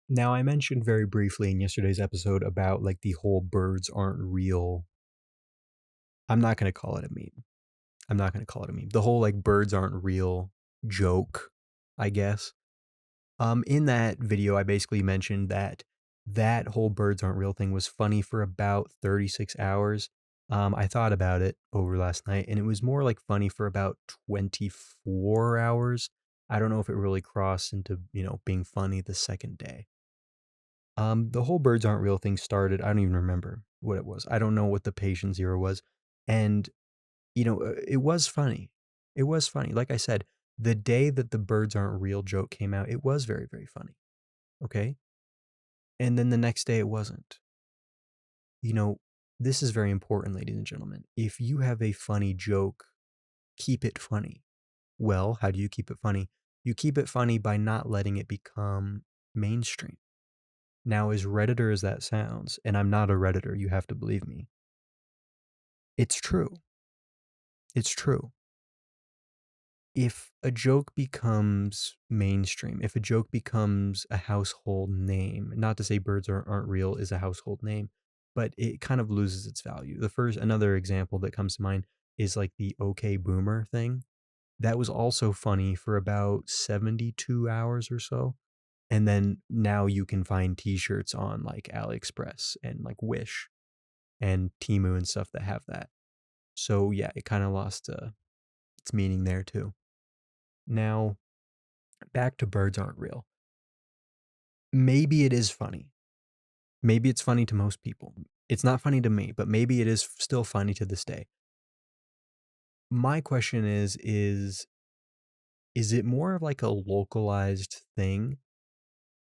Now, I mentioned very briefly in yesterday's episode about like the whole birds aren't real. I'm not going to call it a meme. I'm not going to call it a meme. The whole like birds aren't real joke, I guess. In that video, I basically mentioned that that whole birds aren't real thing was funny for about 36 hours. I thought about it over last night and it was more like funny for about 24 hours. I don't know if it really crossed into, being funny the second day. The whole birds aren't real thing started. I don't even remember what it was. I don't know what the patient zero was. And, it was funny. It was funny. Like I said, the day that the birds aren't real joke came out, it was very, very funny. Okay. And then the next day it wasn't. You know, this is very important, ladies and gentlemen. If you have a funny joke, keep it funny. Well, how do you keep it funny? You keep it funny by not letting it become mainstream. Now, as Redditor as that sounds, and I'm not a Redditor, you have to believe me, it's true. It's true. If a joke becomes mainstream, if a joke becomes a household name, not to say aren't real is a household name, but it kind of loses its value. Another example that comes to mind is like the OK Boomer thing. That was also funny for about 72 hours or so. And then now you can find t-shirts on like AliExpress and like Wish and Timu and stuff that have that. So yeah, it kind of lost its meaning there too. Now, back to birds aren't real. Maybe it is funny. Maybe it's funny to most people. It's not funny to me, but maybe it is still funny to this day. My question is it more of like a localized thing?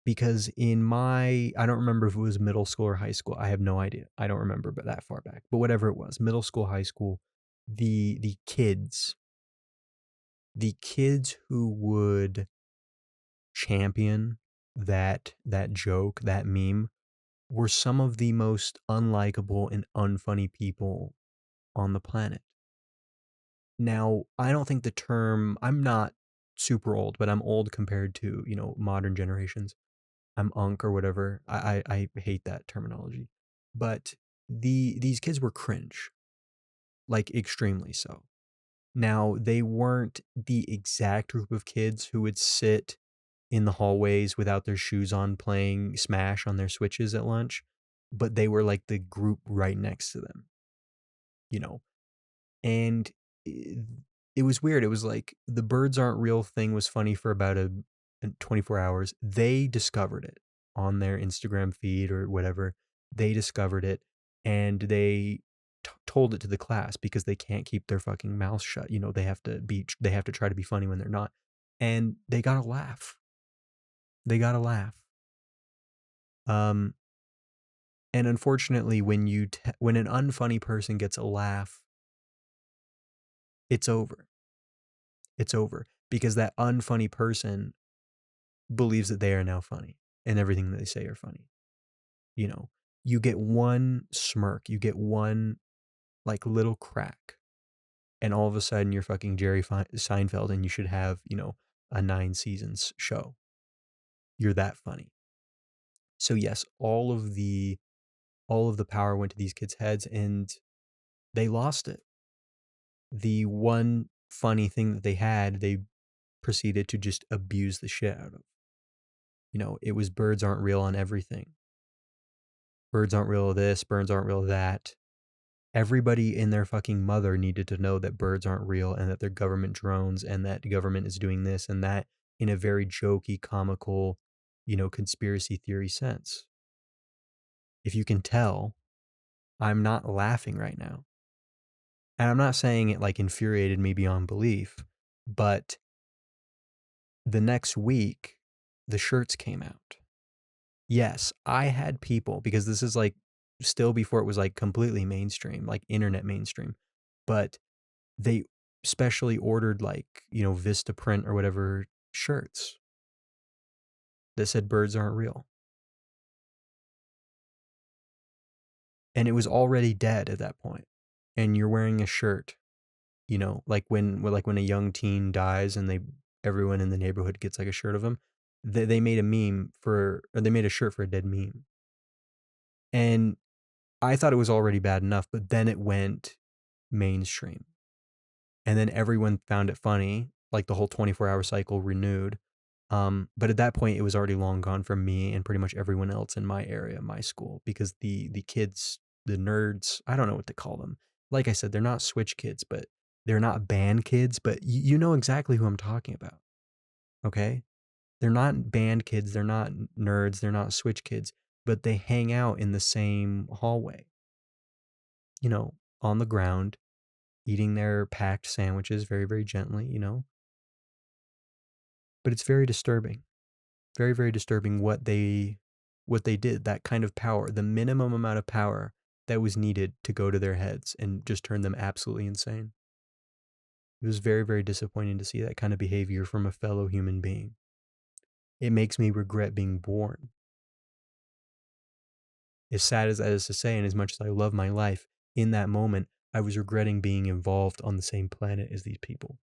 Because I don't remember if it was middle school or high school. I have no idea. I don't remember, but that far back. But whatever it was, middle school, high school, the kids who would champion that joke, that meme, were some of the most unlikable and unfunny people on the planet. Now, I don't think I'm not super old, but I'm old compared to, modern generations. I'm unk or whatever. I hate that terminology. But these kids were cringe, like extremely so. Now, they weren't the exact group of kids who would sit in the hallways without their shoes on playing Smash on their Switches at lunch, but they were like the group right next to them, you know. And it, it was weird. It was like the birds aren't real thing was funny for about a 24 hours. They discovered it on their Instagram feed or whatever. They discovered it and they told it to the class because they can't keep their fucking mouths shut. They have to try to be funny when they're not. And they got a laugh. They got a laugh. Um and unfortunately when an unfunny person gets a laugh, it's over. It's over because that unfunny person believes that they are now funny and everything that they say are funny. You know, you get one smirk, you get one like little crack, and all of a sudden you're fucking Seinfeld and you should have, a 9 seasons show. You're that funny. So yes, all of the power went to these kids' heads and they lost it. The one funny thing that they had, they proceeded to just abuse the shit out of. It was birds aren't real on everything. Birds aren't real this, birds aren't real that. Everybody in their fucking mother needed to know that birds aren't real and that they're government drones and that the government is doing this and that in a very jokey, comical, conspiracy theory sense. If you can tell, I'm not laughing right now. And I'm not saying it like infuriated me beyond belief, but the next week, the shirts came out. Yes, I had people because this is like still before it was like completely mainstream, like internet mainstream, but they specially ordered like, Vista print or whatever shirts that said birds aren't real. And it was already dead at that point. And you're wearing a shirt, like when a young teen dies and everyone in the neighborhood gets like a shirt of him. They made a meme for or they made a shirt for a dead meme. And I thought it was already bad enough, but then it went mainstream. And then everyone found it funny, like the whole 24-hour cycle renewed. But at that point, it was already long gone from me and pretty much everyone else in my area, my school, because the kids, the nerds, I don't know what to call them. Like I said, they're not switch kids, but they're not band kids, but you know exactly who I'm talking about. Okay? They're not band kids, they're not nerds, they're not switch kids, but they hang out in the same hallway, you know, on the ground, eating their packed sandwiches very, very gently, you know. But it's very disturbing. Very, very disturbing what they did, that kind of power, the minimum amount of power that was needed to go to their heads and just turn them absolutely insane. It was very, very disappointing to see that kind of behavior from a fellow human being. It makes me regret being born. As sad as that is to say, and as much as I love my life, in that moment, I was regretting being involved on the same planet as these people.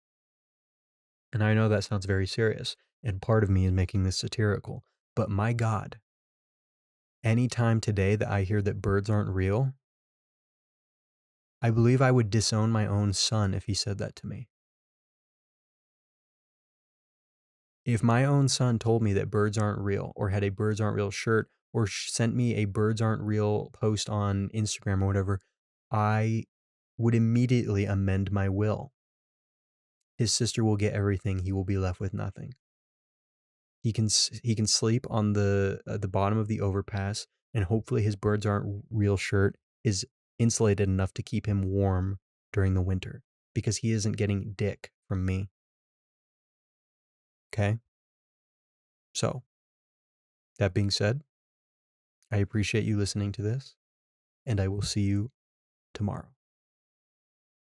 And I know that sounds very serious, and part of me is making this satirical, but my God, any time today that I hear that birds aren't real, I believe I would disown my own son if he said that to me. If my own son told me that birds aren't real or had a birds aren't real shirt or sent me a birds aren't real post on Instagram or whatever, I would immediately amend my will. His sister will get everything, he will be left with nothing. He can sleep on the bottom of the overpass, and hopefully his birds aren't real shirt is insulated enough to keep him warm during the winter because he isn't getting dick from me. Okay? So, that being said, I appreciate you listening to this, and I will see you tomorrow.